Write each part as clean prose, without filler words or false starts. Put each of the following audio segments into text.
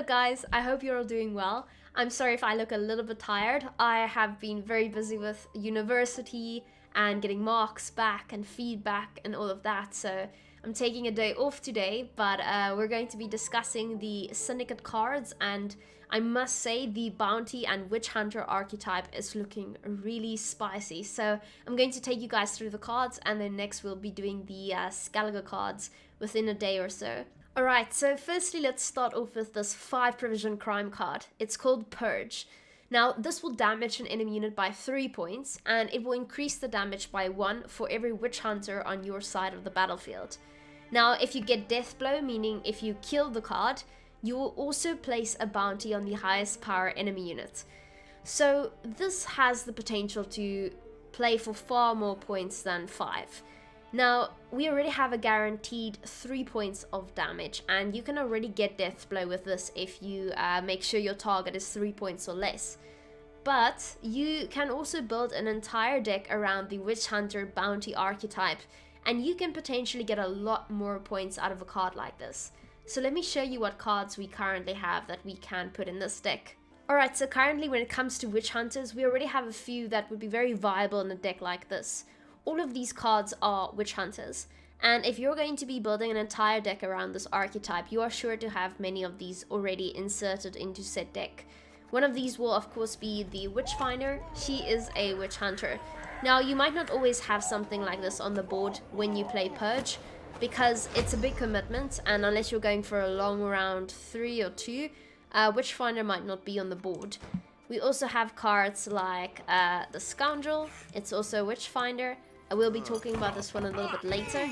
up guys, I hope you're all doing well. I'm sorry if I look a little bit tired. I have been very busy with university and getting marks back and feedback and all of that, so I'm taking a day off today, but we're going to be discussing the Syndicate cards, and I must say the Bounty and Witch Hunter archetype is looking really spicy. So I'm going to take you guys through the cards, and then next we'll be doing the Scaliger cards within a day or so. Alright, so firstly let's start off with this 5 provision crime card. It's called Purge. Now this will damage an enemy unit by 3 points, and it will increase the damage by 1 for every Witch Hunter on your side of the battlefield. Now if you get Death Blow, meaning if you kill the card, you will also place a bounty on the highest power enemy unit. So this has the potential to play for far more points than 5. Now, we already have a guaranteed 3 points of damage, and you can already get Death Blow with this if you make sure your target is 3 points or less. But you can also build an entire deck around the Witch Hunter Bounty archetype, and you can potentially get a lot more points out of a card like this. So let me show you what cards we currently have that we can put in this deck. Alright, so currently when it comes to Witch Hunters, we already have a few that would be very viable in a deck like this. All of these cards are Witch Hunters, and if you're going to be building an entire deck around this archetype, you are sure to have many of these already inserted into said deck. One of these will of course be the Witchfinder. She is a Witch Hunter. Now you might not always have something like this on the board when you play Purge, because it's a big commitment, and unless you're going for a long round 3 or 2, Witchfinder might not be on the board. We also have cards like the Scoundrel. It's also a Witchfinder. I will be talking about this one a little bit later.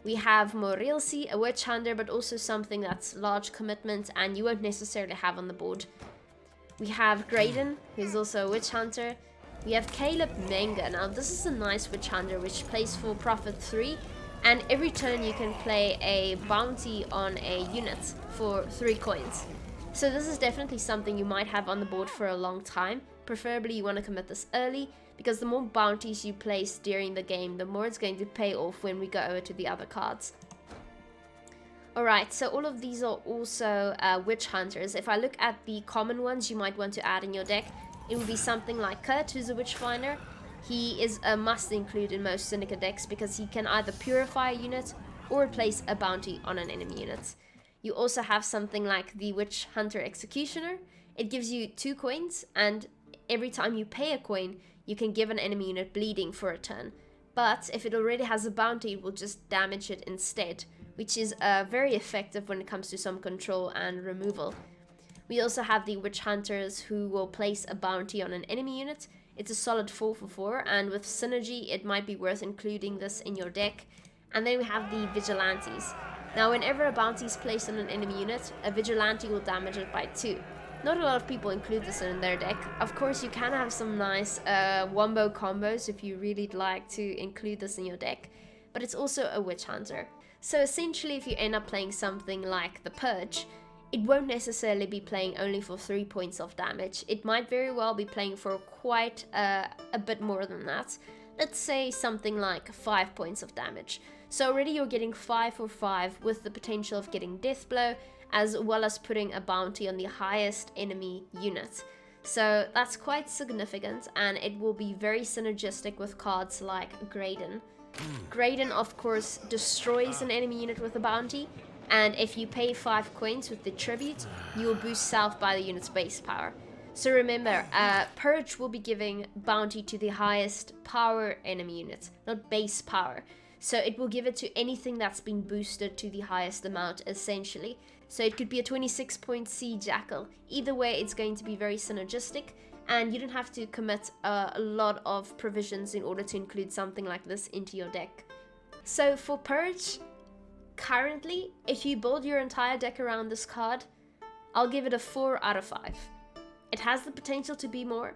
We have Morilsi, a Witch Hunter, but also something that's large commitment and you won't necessarily have on the board. We have Graydon, who's also a Witch Hunter. We have Caleb Menga. Now this is a nice Witch Hunter which plays for profit 3, and every turn you can play a bounty on a unit for 3 coins. So this is definitely something you might have on the board for a long time. Preferably you want to commit this early, because the more bounties you place during the game, the more it's going to pay off when we go over to the other cards. Alright, so all of these are also Witch Hunters. If I look at the common ones you might want to add in your deck, it would be something like Kurt, who's a Witchfinder. He is a must include in most Syndicate decks because he can either purify a unit or place a bounty on an enemy unit. You also have something like the Witch Hunter Executioner. It gives you 2 coins, and every time you pay a coin, you can give an enemy unit bleeding for a turn. But if it already has a bounty, it will just damage it instead, which is very effective when it comes to some control and removal. We also have the Witch Hunters who will place a bounty on an enemy unit. It's a solid 4 for 4, and with synergy, it might be worth including this in your deck. And then we have the Vigilantes. Now, whenever a bounty is placed on an enemy unit, a Vigilante will damage it by 2. Not a lot of people include this in their deck. Of course, you can have some nice wombo combos if you really like to include this in your deck, but it's also a Witch Hunter. So essentially, if you end up playing something like the Purge, it won't necessarily be playing only for 3 points of damage. It might very well be playing for quite a bit more than that. Let's say something like 5 points of damage. So already you're getting 5 for 5 with the potential of getting Death Blow, as well as putting a bounty on the highest enemy unit. So that's quite significant, and it will be very synergistic with cards like Graydon. Graydon of course destroys an enemy unit with a bounty, and if you pay 5 coins with the tribute, you will boost self by the unit's base power. So remember, Purge will be giving bounty to the highest power enemy unit, not base power. So it will give it to anything that's been boosted to the highest amount, essentially. So it could be a 26-point Sea Jackal. Either way, it's going to be very synergistic, and you don't have to commit a lot of provisions in order to include something like this into your deck. So for Purge, currently, if you build your entire deck around this card, I'll give it a 4 out of 5. It has the potential to be more,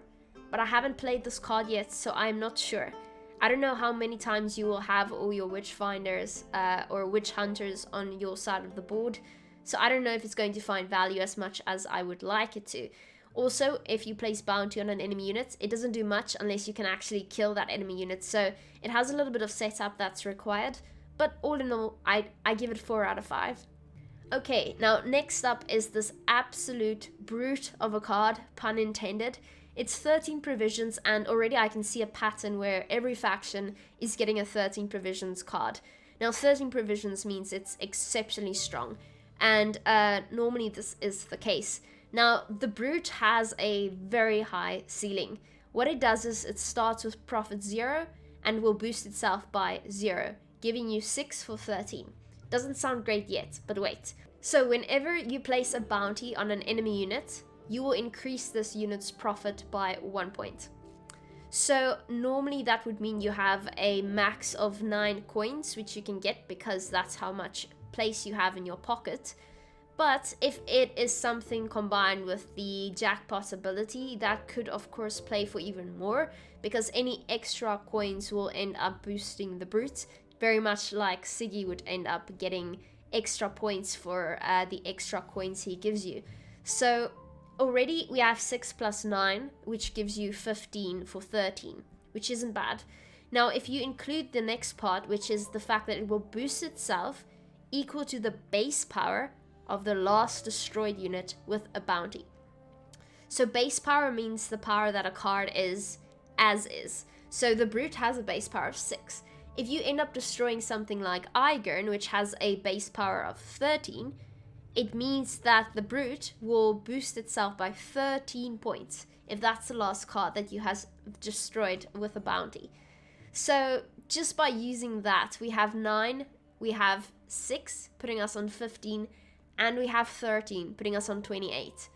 but I haven't played this card yet, so I'm not sure. I don't know how many times you will have all your Witchfinders or Witch Hunters on your side of the board, so I don't know if it's going to find value as much as I would like it to. Also, if you place bounty on an enemy unit, it doesn't do much unless you can actually kill that enemy unit, so it has a little bit of setup that's required, but all in all, I give it 4 out of 5. Okay, now next up is this absolute brute of a card, pun intended. It's 13 provisions, and already I can see a pattern where every faction is getting a 13 provisions card. Now 13 provisions means it's exceptionally strong, and normally this is the case. Now the brute has a very high ceiling. What it does is it starts with profit 0 and will boost itself by 0, giving you 6 for 13. Doesn't sound great yet, but wait. So whenever you place a bounty on an enemy unit, you will increase this unit's profit by 1 point. So normally that would mean you have a max of 9 coins, which you can get because that's how much place you have in your pocket. But if it is something combined with the jackpot ability, that could of course play for even more, because any extra coins will end up boosting the brute, very much like Siggy would end up getting extra points for the extra coins he gives you. So already we have 6 plus 9, which gives you 15 for 13, which isn't bad. Now if you include the next part, which is the fact that it will boost itself equal to the base power of the last destroyed unit with a bounty. So base power means the power that a card is as is. So the brute has a base power of 6. If you end up destroying something like Igern, which has a base power of 13, it means that the brute will boost itself by 13 points if that's the last card that you has destroyed with a bounty. So just by using that, we have 9, we have 6, putting us on 15, and we have 13, putting us on 28.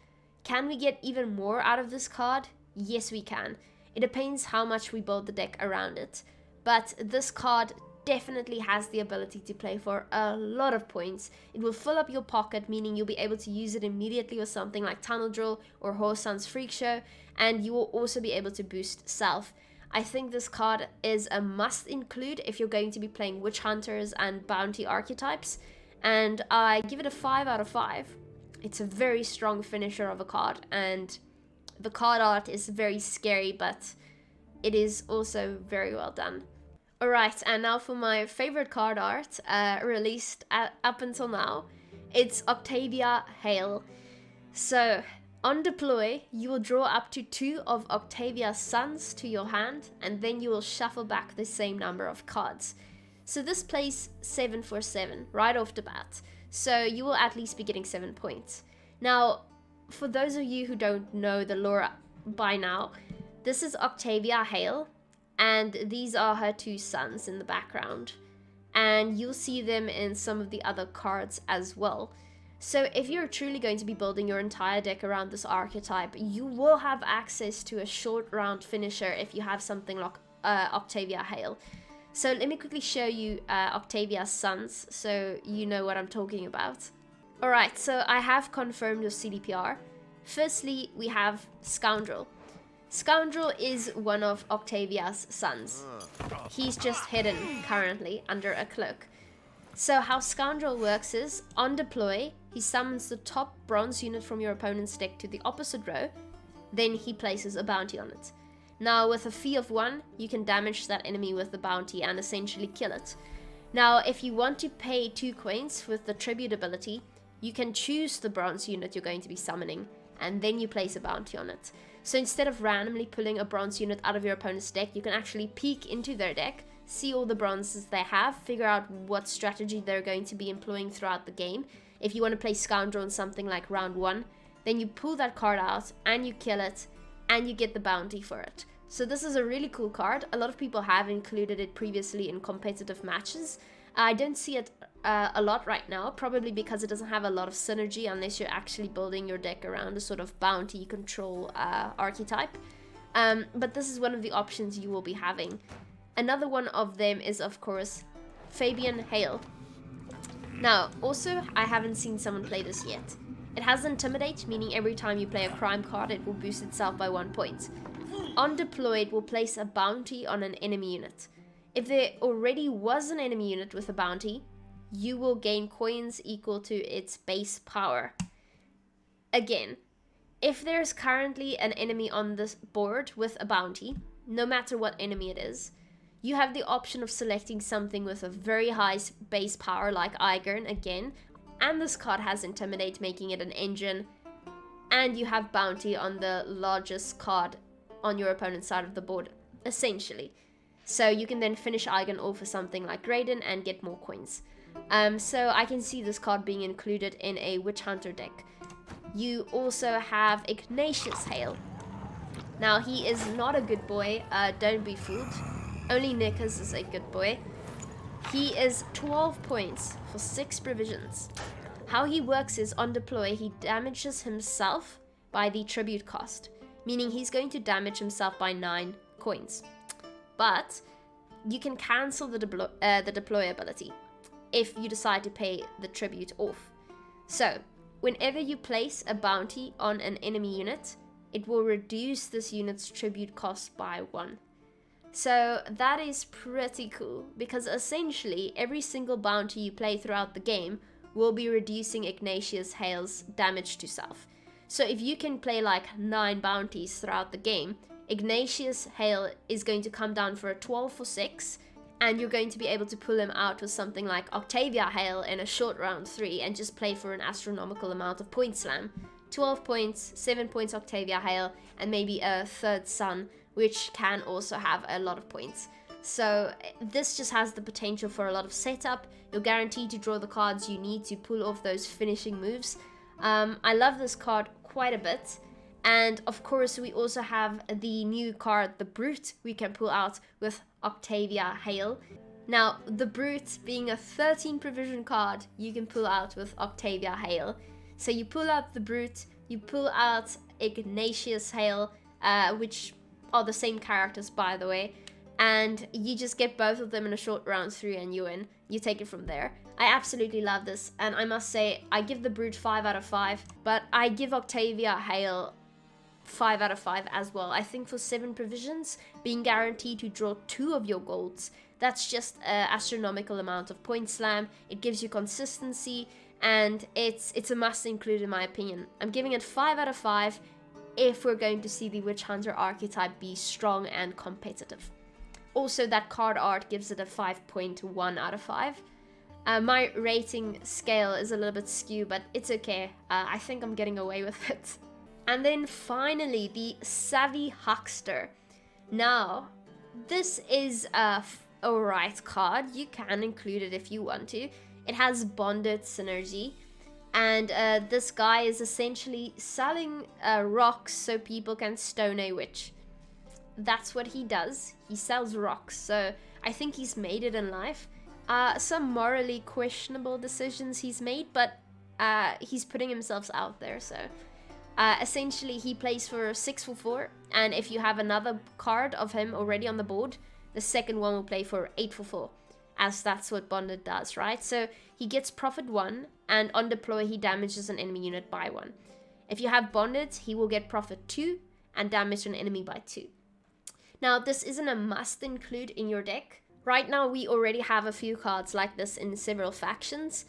Can we get even more out of this card? Yes, we can. It depends how much we build the deck around it. But this card definitely has the ability to play for a lot of points. It will fill up your pocket, meaning you'll be able to use it immediately with something like Tunnel Drill or Horsan's Freak Show, and you will also be able to boost self. I think this card is a must include if you're going to be playing Witch Hunters and Bounty archetypes, and I give it a 5 out of 5. It's a very strong finisher of a card, and the card art is very scary, but it is also very well done. Alright, and now for my favorite card art released up until now. It's Octavia Hale. So, on deploy, you will draw up to 2 of Octavia's sons to your hand, and then you will shuffle back the same number of cards. So this plays 7 for 7 right off the bat. So you will at least be getting 7 points. Now, for those of you who don't know the lore by now, this is Octavia Hale, and these are her 2 sons in the background. And you'll see them in some of the other cards as well. So if you're truly going to be building your entire deck around this archetype, you will have access to a short round finisher if you have something like Octavia Hale. So let me quickly show you Octavia's sons so you know what I'm talking about. Alright, so I have confirmed your CDPR. Firstly, we have Scoundrel. Scoundrel is one of Octavia's sons. He's just hidden currently under a cloak. So how Scoundrel works is, on deploy, he summons the top bronze unit from your opponent's deck to the opposite row, then he places a bounty on it. Now with a fee of 1, you can damage that enemy with the bounty and essentially kill it. Now if you want to pay 2 coins with the tribute ability, you can choose the bronze unit you're going to be summoning, and then you place a bounty on it. So instead of randomly pulling a bronze unit out of your opponent's deck, you can actually peek into their deck, see all the bronzes they have, figure out what strategy they're going to be employing throughout the game. If you want to play Scoundrel in something like round 1, then you pull that card out and you kill it, and you get the bounty for it. So this is a really cool card. A lot of people have included it previously in competitive matches. I don't see it a lot right now, probably because it doesn't have a lot of synergy unless you're actually building your deck around a sort of bounty control archetype. But this is one of the options you will be having. Another one of them is, of course, Octavia Hale. Now, also, I haven't seen someone play this yet. It has Intimidate, meaning every time you play a crime card, it will boost itself by 1 point. On deploy, it will place a bounty on an enemy unit. If there already was an enemy unit with a bounty, you will gain coins equal to its base power. Again, if there's currently an enemy on this board with a bounty, no matter what enemy it is, you have the option of selecting something with a very high base power like Igern again, and this card has Intimidate, making it an engine, and you have Bounty on the largest card on your opponent's side of the board, essentially. So you can then finish Eigen off for something like Graydon and get more coins. So I can see this card being included in a Witch Hunter deck. You also have Ignatius Hale. Now, he is not a good boy, don't be fooled. Only Nickers is a good boy. He is 12 points for 6 provisions. How he works is, on deploy, he damages himself by the tribute cost, meaning he's going to damage himself by 9 coins. But you can cancel the deploy ability if you decide to pay the tribute off. So, whenever you place a bounty on an enemy unit, it will reduce this unit's tribute cost by 1. So that is pretty cool, because essentially every single bounty you play throughout the game will be reducing Ignatius Hale's damage to self. So if you can play like 9 bounties throughout the game, Ignatius Hale is going to come down for a 12 for 6, and you're going to be able to pull him out with something like Octavia Hale in a short round 3 and just play for an astronomical amount of point slam. 12 points, 7 points Octavia Hale, and maybe a third son, which can also have a lot of points. So this just has the potential for a lot of setup. You're guaranteed to draw the cards you need to pull off those finishing moves. I love this card quite a bit. And of course, we also have the new card, the Brute, we can pull out with Octavia Hale. Now, the Brute being a 13 provision card, you can pull out with Octavia Hale. So you pull out the Brute, you pull out Ignatius Hale, which are the same characters, by the way, and you just get both of them in a short round 3 and you win. You take it from there. I absolutely love this, and I must say, I give the Brute 5 out of 5, but I give Octavia Hale 5 out of 5 as well. I think for 7 provisions, being guaranteed to draw 2 of your golds, that's just an astronomical amount of point slam. It gives you consistency, and it's a must include in my opinion. I'm giving it 5 out of 5 if we're going to see the Witch Hunter archetype be strong and competitive. Also, that card art gives it a 5.1 out of 5. My rating scale is a little bit skewed, but it's okay. I think I'm getting away with it. And then finally, the Savvy Hackster. Now, this is a alright card. You can include it if you want to. It has bonded synergy. And this guy is essentially selling rocks so people can stone a witch. That's what he does. He sells rocks. So I think he's made it in life. Some morally questionable decisions he's made, but he's putting himself out there. So essentially he plays for 6 for 4. And if you have another card of him already on the board, the second one will play for 8 for 4. As that's what bonded does, right? So he gets profit 1, and on deploy he damages an enemy unit by 1. If you have bonded, he will get profit 2 and damage an enemy by 2. Now, this isn't a must include in your deck. Right now, we already have a few cards like this in several factions.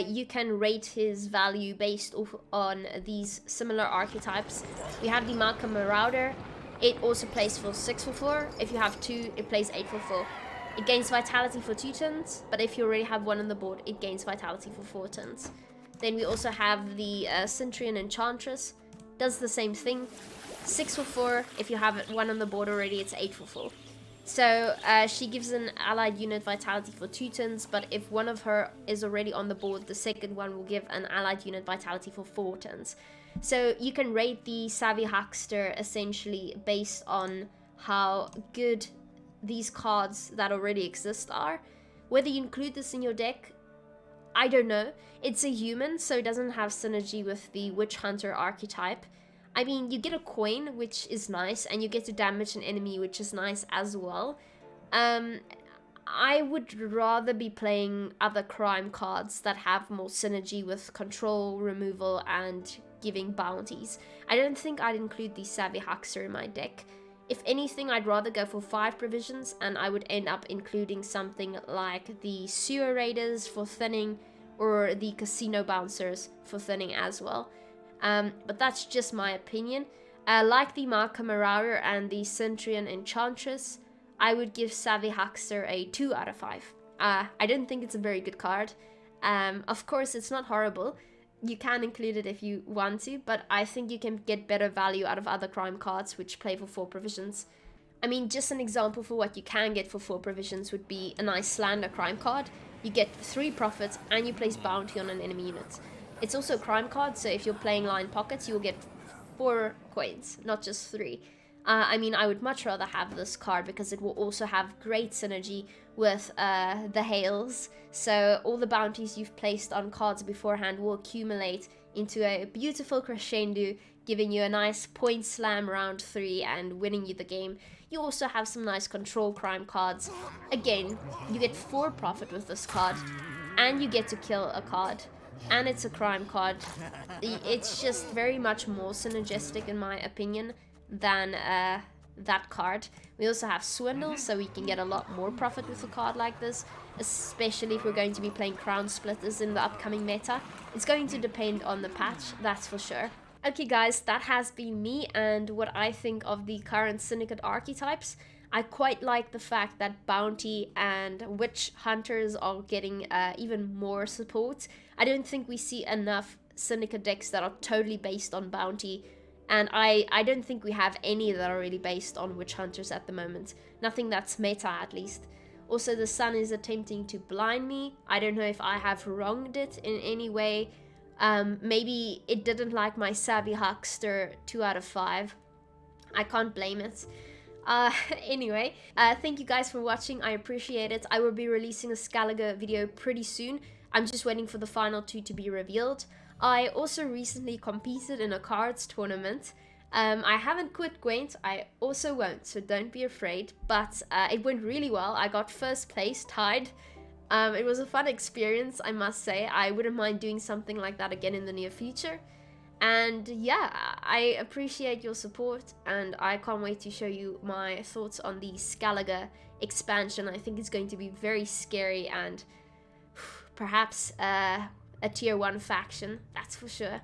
You can rate his value based on these similar archetypes. We have the Malcolm Marauder. It also plays for 6 for 4. If you have 2, it plays 8 for 4. It gains vitality for 2 turns, but if you already have 1 on the board, it gains vitality for 4 turns. Then we also have the Centurion Enchantress. Does the same thing. 6 for 4. If you have 1 on the board already, it's 8 for 4. So she gives an allied unit vitality for 2 turns, but if one of her is already on the board, the second one will give an allied unit vitality for 4 turns. So you can rate the Savvy Hackster essentially based on how good these cards that already exist are. Whether you include this in your deck, I don't know. It's a human, so it doesn't have synergy with the Witch Hunter archetype. I mean, you get a coin, which is nice, and you get to damage an enemy, which is nice as well. I would rather be playing other crime cards that have more synergy with control, removal, and giving bounties. I don't think I'd include the Savvy Hackster in my deck. If anything, I'd rather go for 5 provisions, and I would end up including something like the Sewer Raiders for thinning, or the Casino Bouncers for thinning as well. But that's just my opinion. Like the Malcolm Marauder and the Centurion Enchantress, I would give Savvy Hackster a 2 out of 5. I don't think it's a very good card. Of course, it's not horrible. You can include it if you want to, but I think you can get better value out of other crime cards which play for 4 provisions. I mean, just an example for what you can get for 4 provisions would be a nice Slander crime card. You get 3 profits and you place bounty on an enemy unit. It's also a crime card, so if you're playing line pockets, you will get 4 coins, not just 3. I mean, I would much rather have this card because it will also have great synergy with the Hales. So all the bounties you've placed on cards beforehand will accumulate into a beautiful crescendo, giving you a nice point slam round 3 and winning you the game. You also have some nice control crime cards. Again, you get 4 profit with this card, and you get to kill a card. And it's a crime card. It's just very much more synergistic in my opinion than that card. We also have Swindle, so we can get a lot more profit with a card like this, especially if we're going to be playing Crown Splitters in the upcoming meta. It's going to depend on the patch, that's for sure. Okay guys, that has been me and what I think of the current Syndicate archetypes. I quite like the fact that Bounty and Witch Hunters are getting even more support. I don't think we see enough Syndicate decks that are totally based on Bounty, and I don't think we have any that are really based on Witch Hunters at the moment. Nothing that's meta, at least. Also, the sun is attempting to blind me. I don't know if I have wronged it in any way. Maybe it didn't like my Savvy Hackster 2 out of 5. I can't blame it. Anyway, thank you guys for watching. I appreciate it. I will be releasing a Scalaga video pretty soon. I'm just waiting for the final 2 to be revealed. I also recently competed in a cards tournament. I haven't quit Gwent, I also won't, so don't be afraid, but it went really well. I got first place, tied. It was a fun experience, I must say. I wouldn't mind doing something like that again in the near future. And yeah, I appreciate your support, and I can't wait to show you my thoughts on the Scalaga expansion. I think it's going to be very scary and perhaps a tier 1 faction, that's for sure.